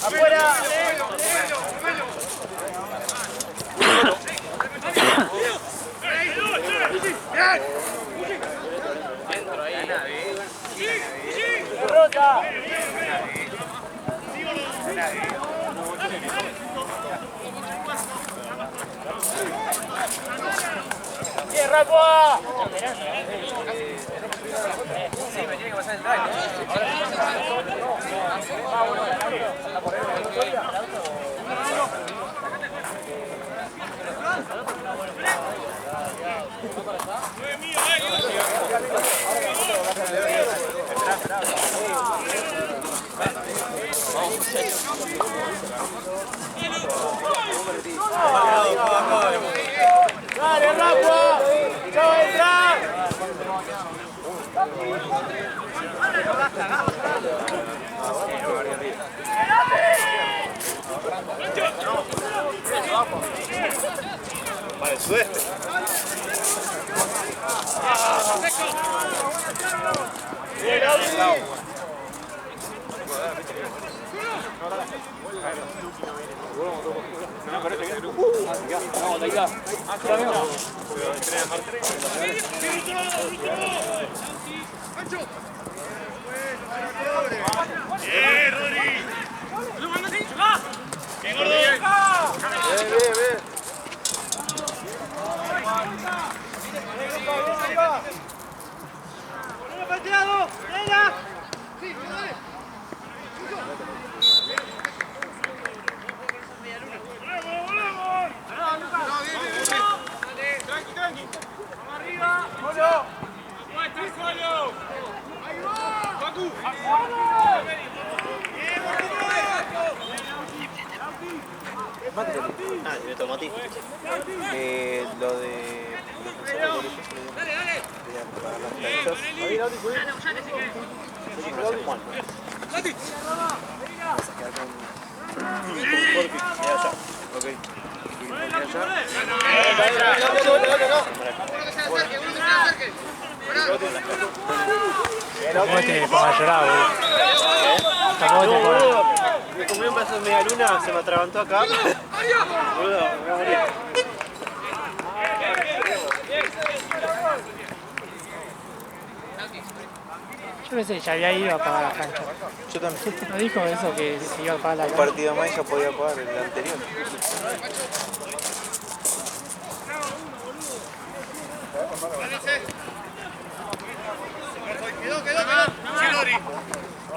¡Afuera! ¡Rota! ¡Bien, Rafa! Sí, me tiene que pasar el drive. ¡Dale, Rafa! ¡Chau, entra! Para el sudeste. ¡Bien, Gaby! Directo Mati. Lo de... ¿Cómo te pongas a llorar, boludo? Me comí un pedazo de media luna, se me atragantó acá. Boludo, me voy a morir. Yo pensé que ya había ido a pagar la cancha. Yo también. ¿No dijo eso que se iba a pagar la Un cancha? partido más ya podía pagar el anterior. Quedó. Sí, Lori.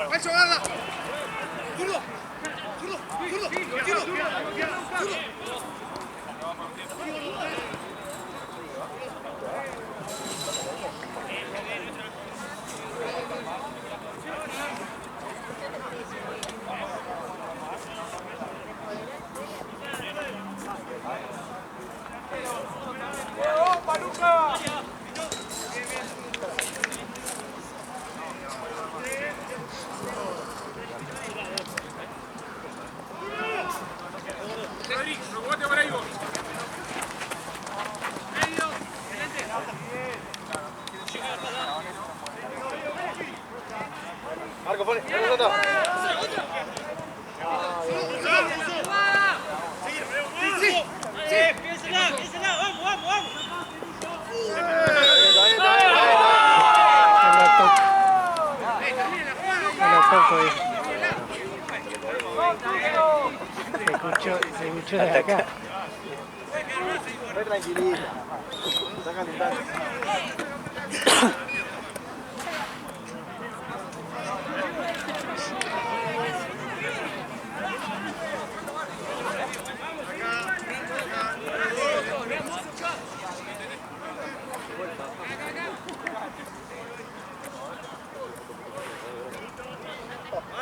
Pancho, agarra. Zurdo. Marco, pone. Se escuchó desde acá. Re tranquilita. Sacan un tanto.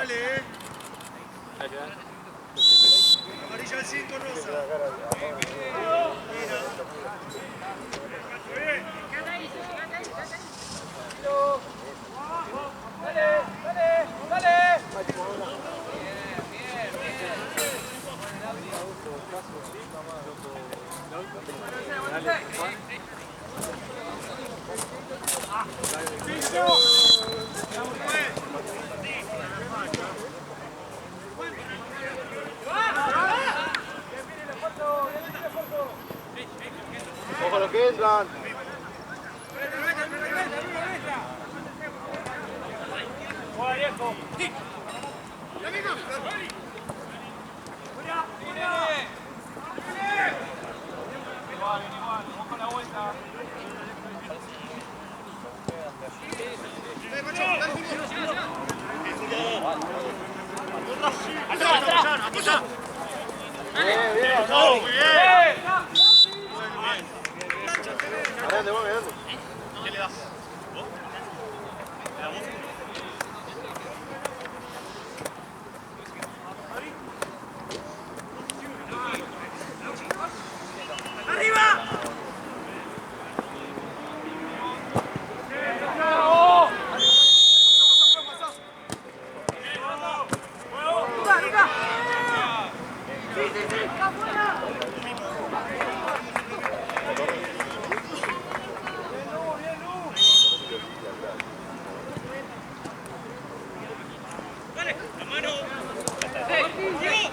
vale, Amarilla al 5, rosa. Ojo lo que entran. Bien, bien. Adelante, vamos, adelante. ¿Qué le das? ¿Vos? ¿Le das vos?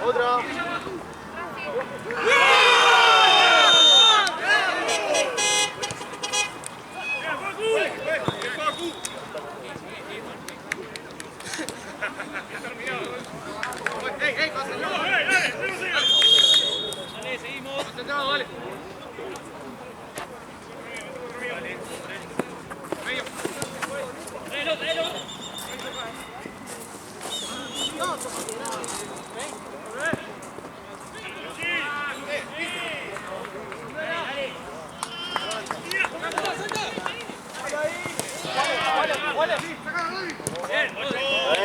Otra. Seguimos. Concentrado, dale.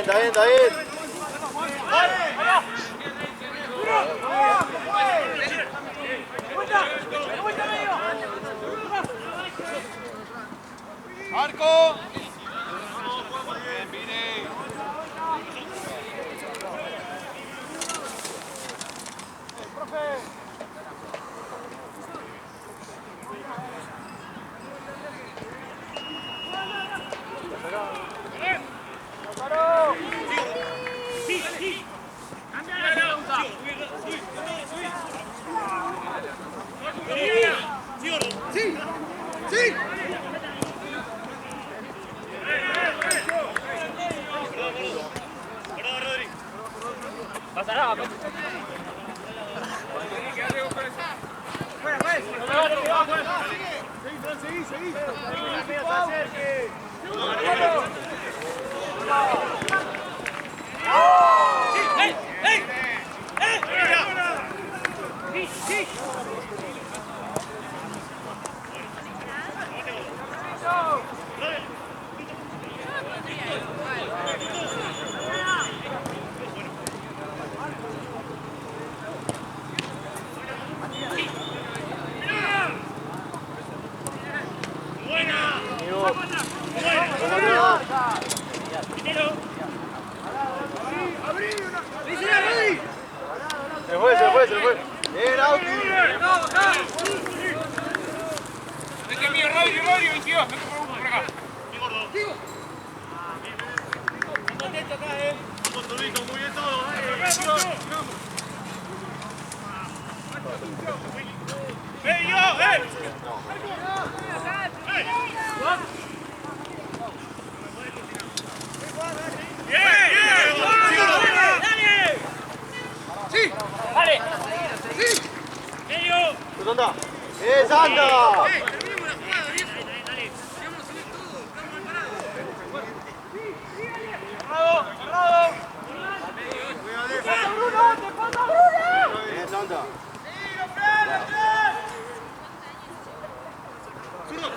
Está bien, está bien. Marco. Sí. Pasará. Seguí. Se fue. Bien, Auti. Este es mío, Rodri, 22. Vete por acá. Contento acá, Vamos, Torito, muy bien todo. ¡Ey, yo! ¡Ey! ¡Sí! ¡Dale! ¡Sí! ¡Medio! ¿Dónde anda? ¡Santa! ¡Terminemos la jugada, viejo! Dale. Vamos a subir todo. Estamos preparados. ¡Cerrado! Bien, Santa. ¡Zurdo!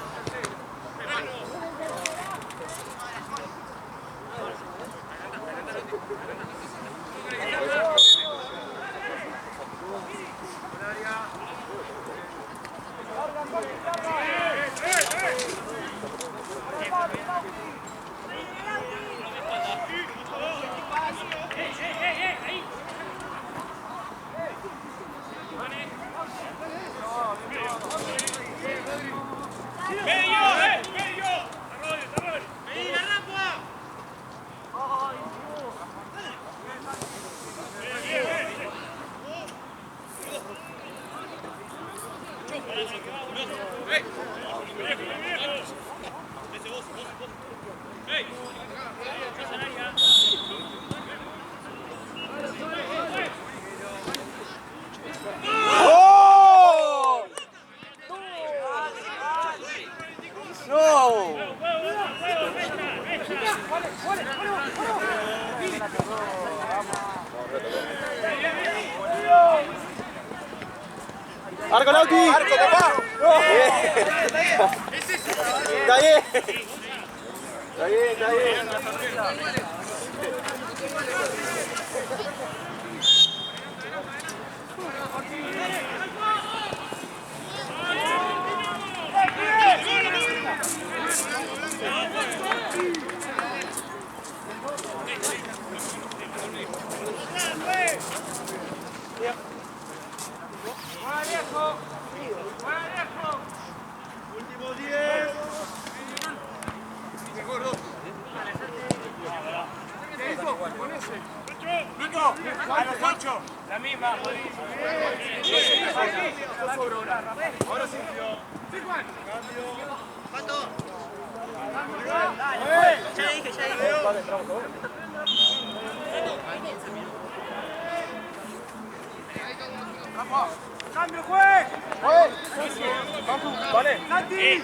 ¡Oh! ¡No! ¡Arco, Lauti! ¡Arco, papá! ¡Está bien! Está bien, está bien. Último 10. Nico, a los 8. La misma. Ahora sí. ¿Cuánto? Ya dije. ¡Cambio, juez! ¡Vale! ¡Santi!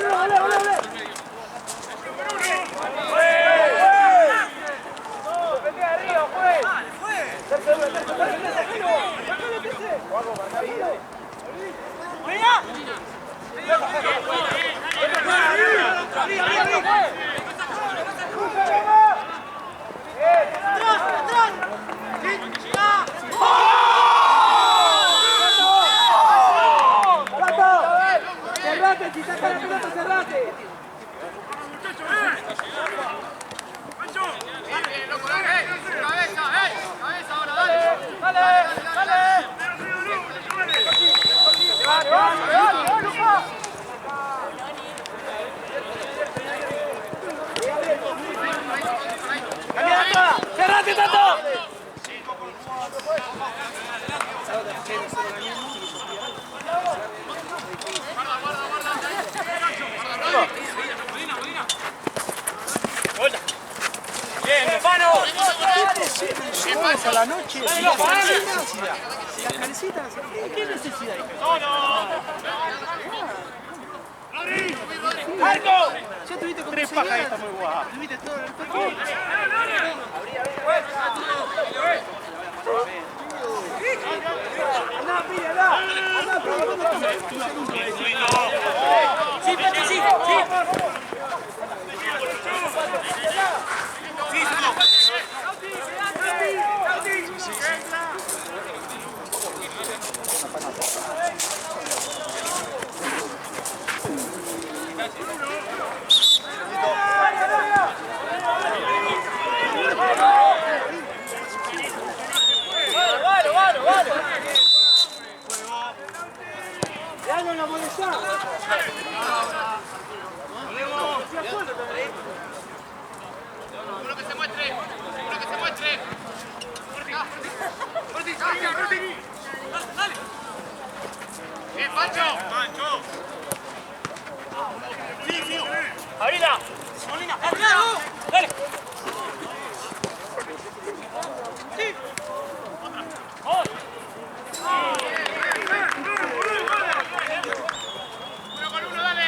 ¡Hola, Si saca la pelota, cerrate. Cabeza ahora, dale. ¡Cerrate, Tato! Bien, Mefano. A la noche. La calecita. ¿Qué necesidad hay? ¡Marco! Ya tuviste como 3 pajaritas muy guapas. Tuviste todo el partido. Sí, Pati, sí. Vale. Ya no la molestás. Uno que se muestre. Dale. Bien, Pancho. Sí. Abrila. Dale. Sí. Uno con uno, dale.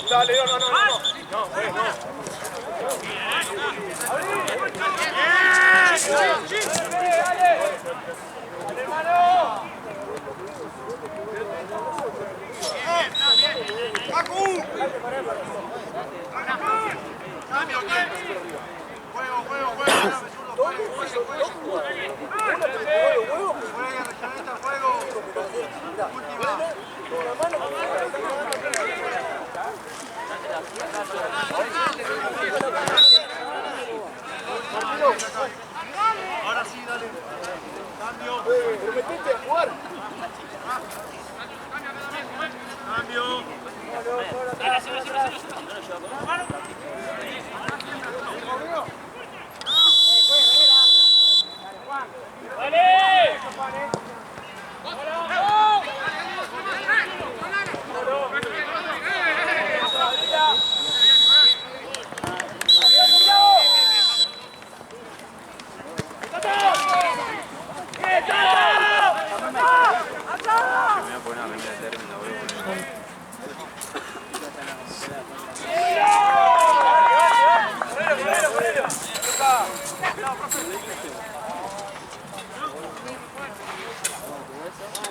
Dale,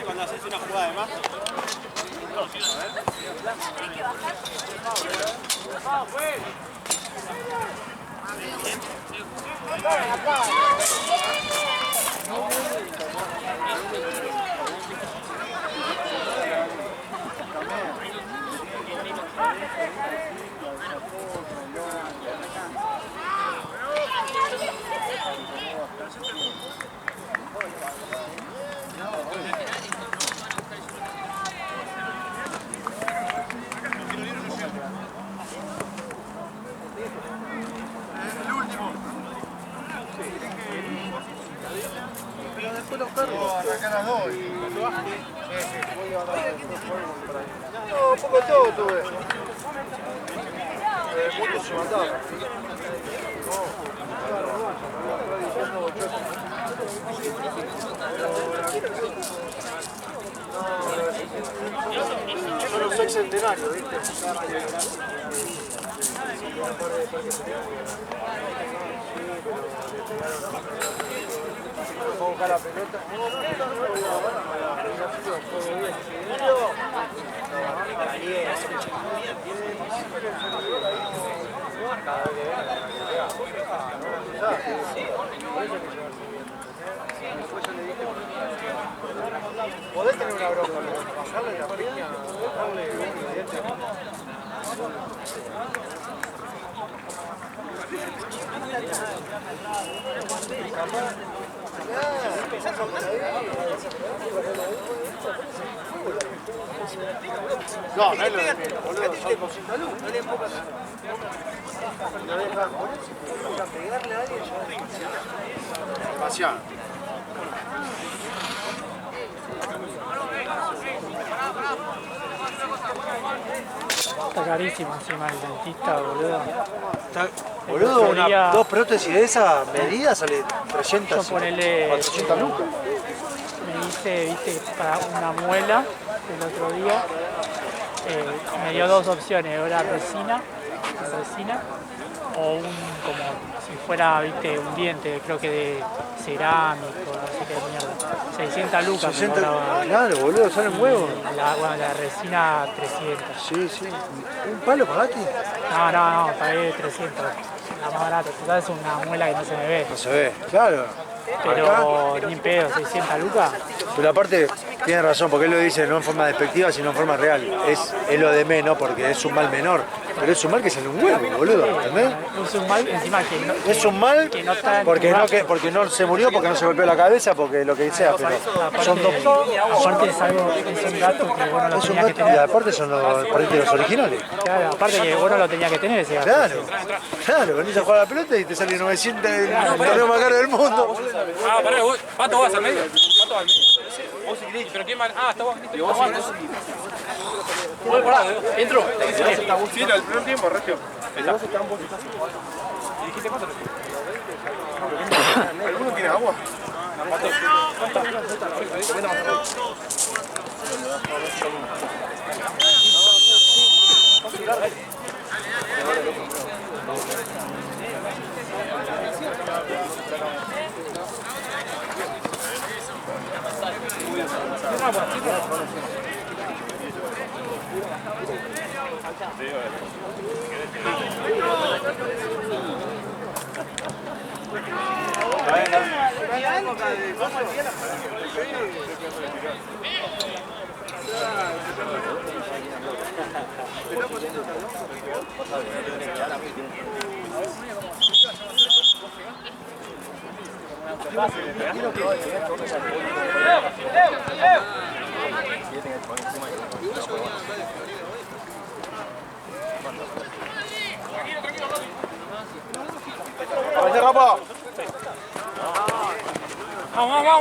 Cuando haces una jugada de más. No, un poco de todo tuve. Muchos se mataron. Son los sexcentenarios, ¿viste? Vamos a buscar la pelota. Podés tener una bronca, pero bajarle la piña, darle un ingrediente. No, no es lo de menos, boludo, son 200 luz, no le enfocas. No dejan ponerse, para pegarle a alguien ya. Demasiado. Está carísimo encima el dentista, boludo. Boludo, dos prótesis de esa medida sale 300, Yo ponele, 400 lucas. me hice, viste, para una muela el otro día. Me dio dos opciones, era resina o un, como si fuera, viste, un diente, creo que de cerámico, no sé qué mierda. 600 lucas. 60, me cobraba. claro, boludo, salen huevos. La resina 300. Sí, sí. ¿Un palo pagaste? No, pagué 300. La más barata, total es una muela que no se me ve. No se ve, claro. Pero ni en pedo, 600 lucas. Pero aparte, tiene razón, porque él lo dice no en forma despectiva, sino en forma real. Es lo de menos porque es un mal menor. Pero es un mal que sale un huevo, boludo, ¿entendés? Es un mal encima que no, Es un mal que no está en porque tu no, raza. porque no se murió, porque no se golpeó la cabeza, porque lo que sea, pero son dos. Aparte es algo, es un dato que vos no lo Es un tenías que gato, y tener. aparte son los parientes originales. Claro, aparte que vos no lo tenías que tener ese gato. Claro, venís a jugar a la pelota y te sale 900 el torneo más caro del mundo. Ah, pará, vos, Pato vas al medio. Pato al medio. Vos si querés, pero quién va. Ah, está vos. ¿Y vos entro. Sí, el primer tiempo, Regio. ¿Alguno tiene agua?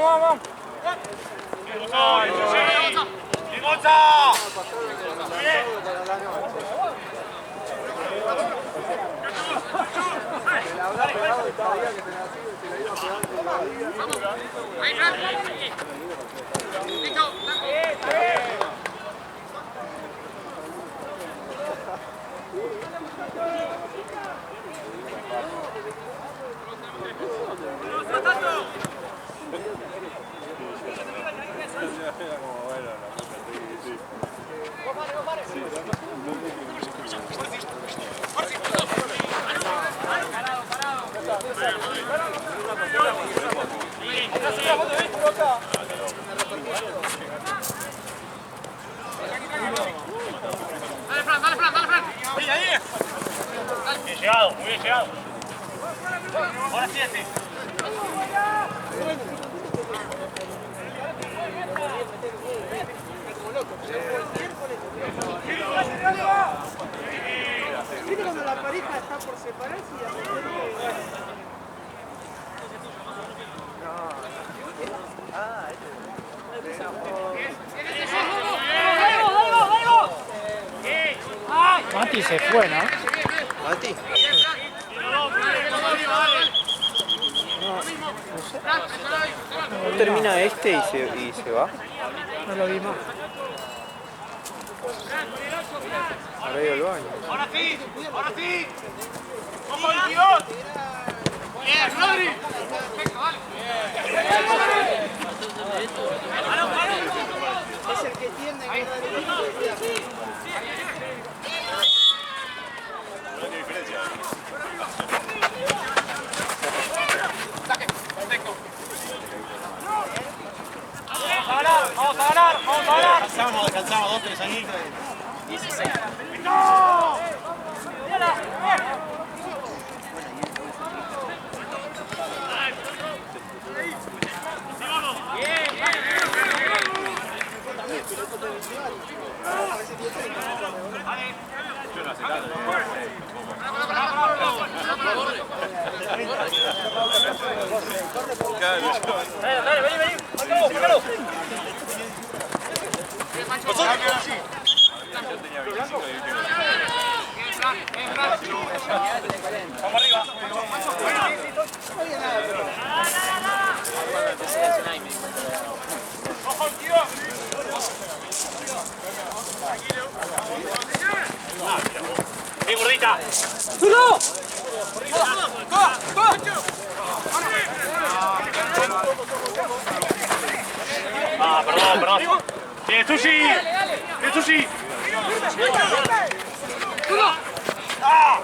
Vamos. Bien llegado, muy bien llegado. Ahora 7. ¿Viste cuando la pareja está por separarse y de repente... Mati se fue, ¿no? Mati. No termina este y se va. No lo vi más. Ahora ido al baño. Ahora sí, ahora sí. ¡Vamos al guión! ¡Bien, Rodri! Es el que tiende a ir. ¡Vamos a ganar! ¡Vamos a ganar! Descansamos 2, 3 añitos. Dale, vení. Márcalo. Vamos arriba. ¡Ojo, tío! ¡Bien, gordita! ¡Duro! Ah, perdón. ¡Bien, Sushi! ¡Bien, Sushi! ¡Ah!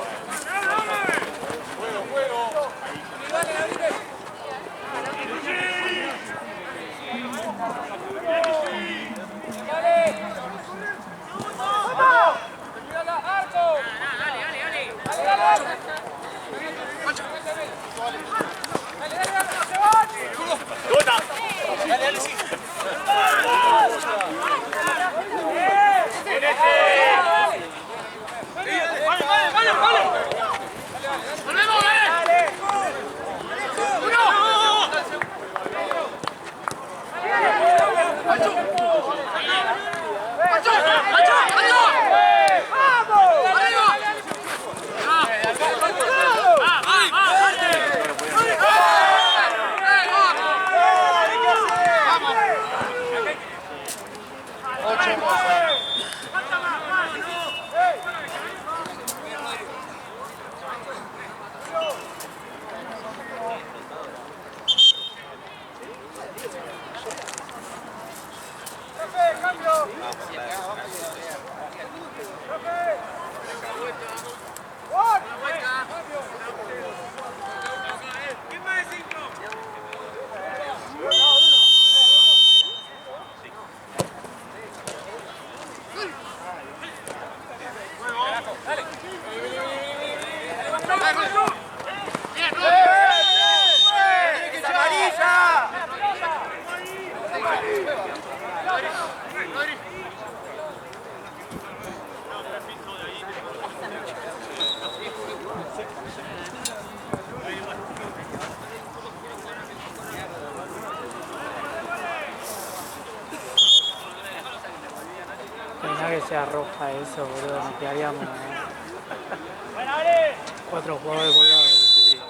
Que sea roja eso, boludo, nos quedaríamos 4 jugadores por lado. Sí.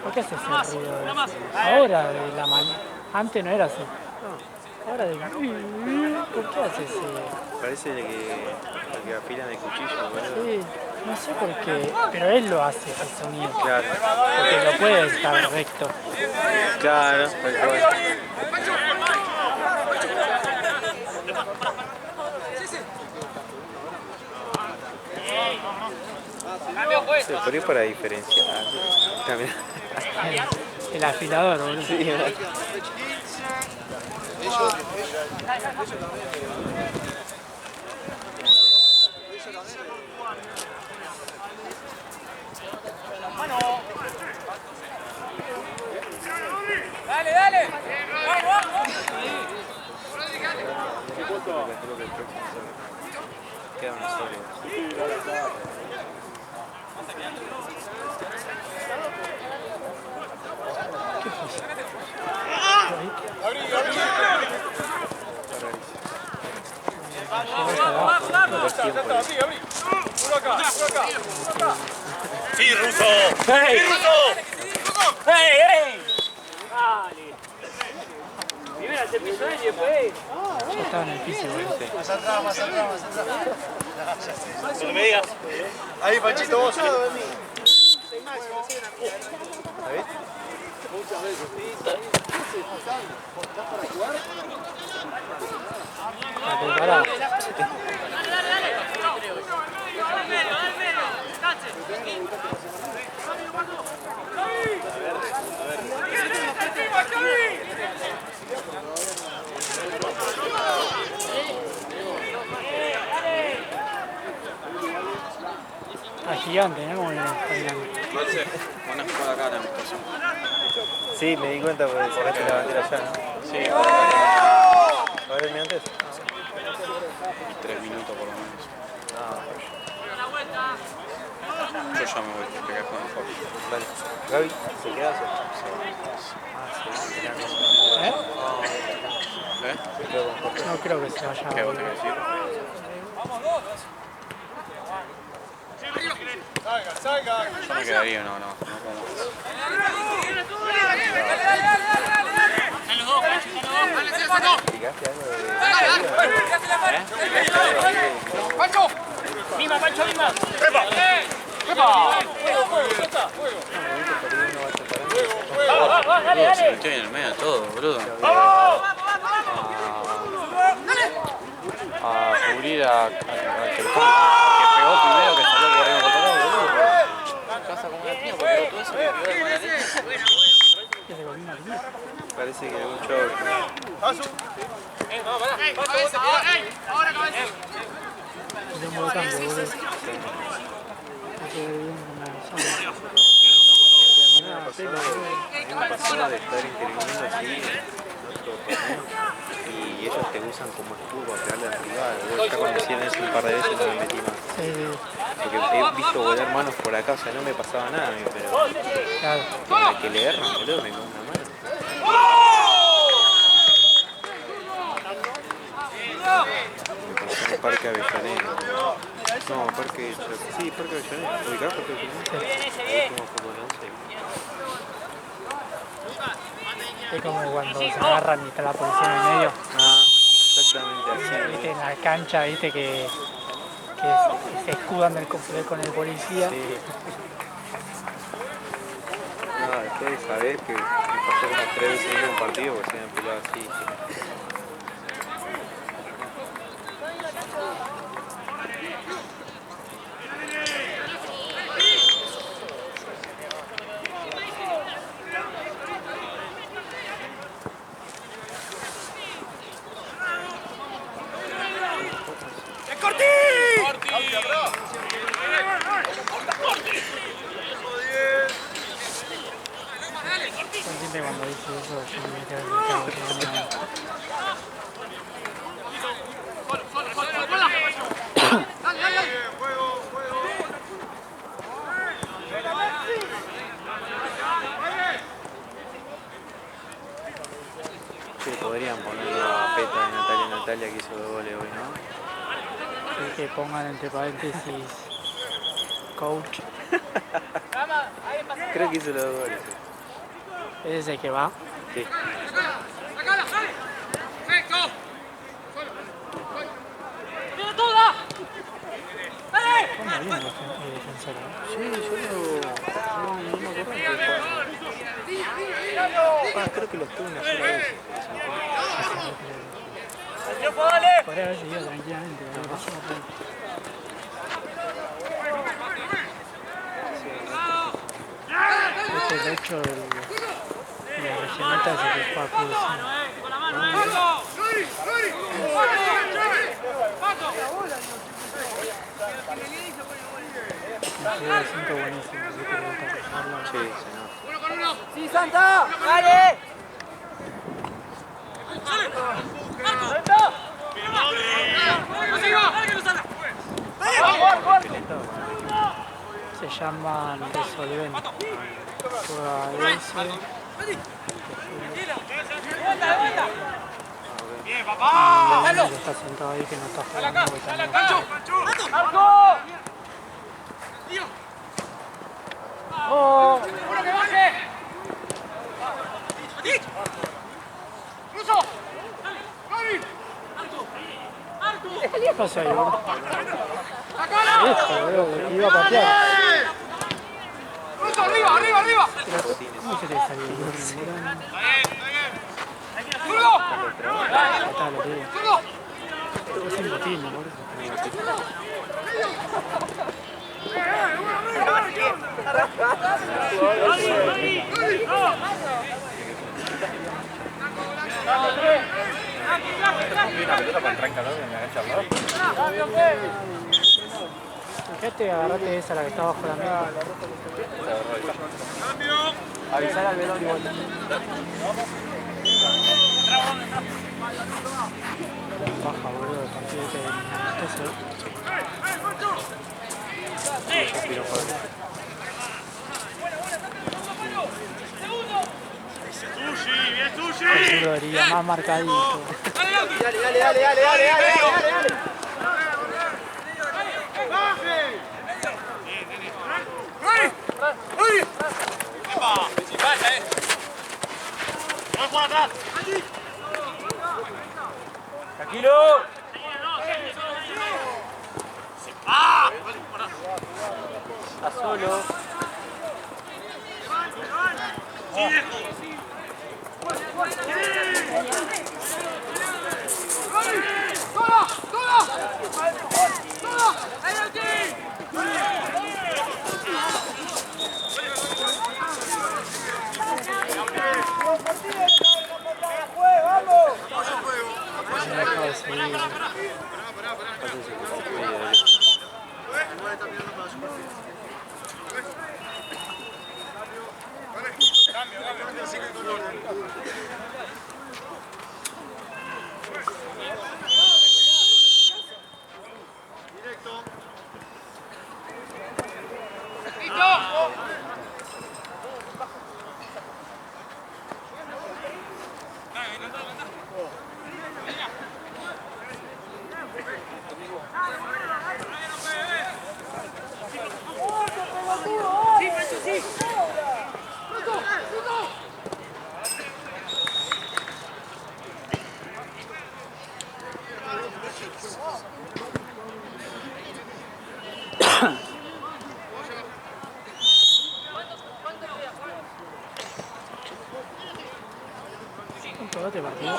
¿Por qué hace ese ruido? Ahora de la mano. Antes no era así. Ahora de... ¿Por qué hace ese? Parece que afilan el cuchillo, boludo. Sí, no sé por qué, pero él lo hace ese sonido. Claro. Porque no puede estar recto. Claro, tal cual. Se pone para diferenciar. También. El afilador, boludo. Sí, ¿verdad? Dale, dale. Queda una sola. Sí, Ruso. ¡Hey! Ruso. ¡Hey, hey! Dale. Primero se pisó él y después... Ya estaba en el piso, boludo. Más atrás, más atrás, más atrás. Cuando me digas. Ahí, Panchito, vos. Está preparado. Está gigante, ¿no? Como viene caminando. Buena jugada acá la amistosa. Sí, me di cuenta porque sacaste la bandera allá, ¿no? Sí, A ver, ¿me antes? 3 minutos por lo menos. Ah, Yo ya me voy, porque acá juega mejor. vale. Gaby, ¿se queda? ¿Eh? ¿Eh? No creo que se vaya ¿Qué a vos te querés decir? Yo me quedaría, no como ¿Explicaste algo de...? ¡Pancho! ¡Mima, Pancho, mima! ¡Epa! ¡Dale, dale! estoy en el medio de todo, boludo. A cubrir al que pegó primero, que salió corriendo por todo, boludo. Casa como la tía, porque todo eso me pegó de mala leche. Parece que algún show. Ahora cabeza. Es un buen campo, boludo. Hay que ver bien una A mí me pasó de estar interviniendo así en otro torneo y ellos te usan como escudo para pegarle a la privada. Ya cuando hacían eso un par de veces no me metí más. Porque he visto volar manos por acá, o sea, no me pasaba nada, pero Claro. con la que le erran, boludo, me cago una mano. Me pasó en el Parque Avellaneda. No, Parque... Sí, Parque Avellaneda. ¿Ubicás Parque Avellaneda? Ahí fuimos fútbol 11. Es como cuando se agarran y está la policía en el medio. Ah, exactamente así. Viste, en la cancha, viste que se escudan con el policía. Sí. No, después de saber que me pasó como 3 veces en un partido porque se me pelado así. Siempre cuando dice eso, yo me quedo en el Sí, podrían ponerlo a Peta de Natalia que hizo 2 goles hoy, ¿no? Y que pongan entre paréntesis coach. Creo que hizo los 2 goles. Ese es el que va. Sí. ¿Cómo viene el defensor? Sí, yo no me acuerdo que creo que lo estuve una sola vez. Podría haber seguido tranquilamente. Este es el hecho de la regioneta es el que fue a Cruz. El 5 buenísimo. Sí, se nota. ¡Sí, Santa! ¡Dale! Se llaman Resolvente. Juega ese. Bien, papá. Que está sentado ahí que no está jugando. ¡Oh! ¡Uno que baje! ¡Ruso! ¿Qué pasa ahí, boludo? ¡Sacala! Esto, boludo, iba a patear. ¡Ruso, arriba, arriba, arriba! ¿Cómo se le salió? Está bien, está bien. ¡Zurdo! Está, lo tiene. ¡Zurdo! Es un botín, boludo. Una pelota con tranca, ¿no? Me agacha al lado. Fíjate, agarrate esa, la que está bajo la mesa. Avisar al velón igual. Baja, boludo, el partido este de ¡Sushi, bien, Sushi! el zurdo debería más marcadito. Dale, dale, dale, dale, dale, dale. ¡Baje! ¡Ay! ¡Ay! ¡Epa! ¡Si pasa, ¡voy por atrás! ¡Tranquilo! ¡Ah! Está solo. ¡Sí, viejo! ¡Sola! ¡Sola! ¡Sola! ¡Ahí aquí! Me acaba de seguir. ¿Cuánto va este partido?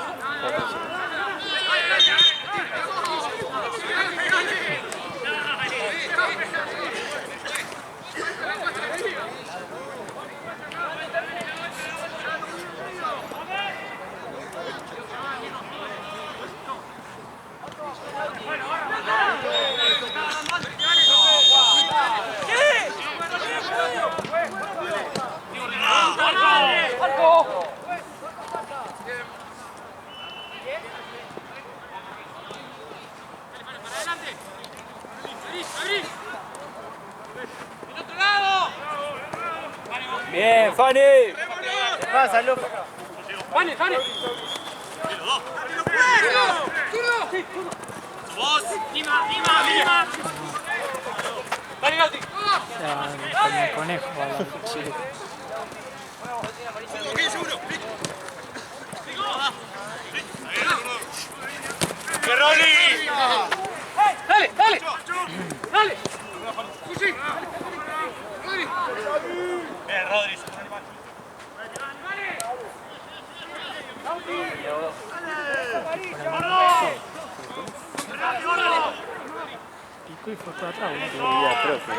Bien, Fanny. Pasa, loco. Fanny, Fanny. Vos, Lima. Dale, Gatti. Con el conejo. Sí. ¡Que Rolly! Dale. Rodri. Pico y fue para atrás. Ya, creo que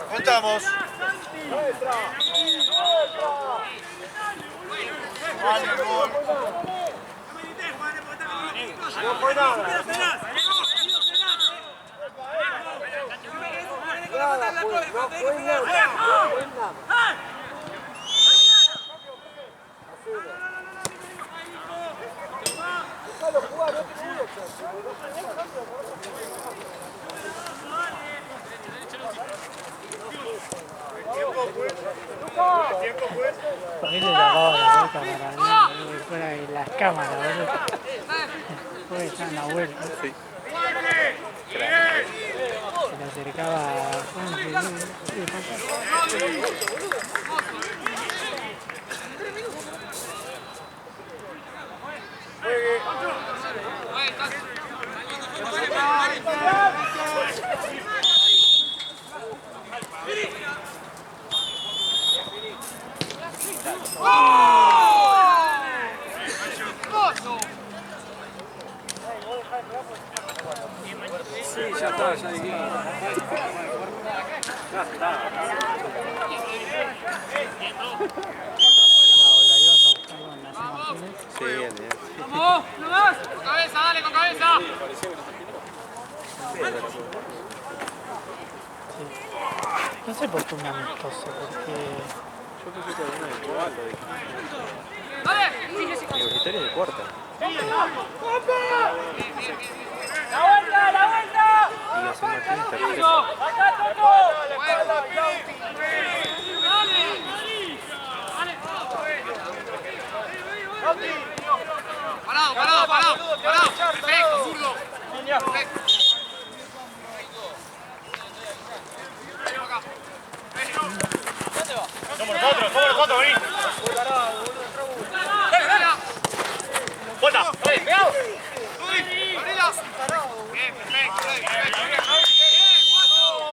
Juntamos. Por ahí le lavaba la boca para mí, fuera de las cámaras, boludo. Después estaban la vuelta. sí. Se le acercaba a Sí, ya está, ya dijimos. Sí, bien. ¡Vamos! ¡No más! ¡Con cabeza, dale, con cabeza! No sé por qué un amistoso, porque Yo pensé que alguno de cuarto. ¡Dale! Universitario de cuarta. ¡La vuelta! Y la San Martín está tercera. ¡Acá, Toto! Parado. Perfecto, zurdo. Perfecto. Somos nosotros, vení.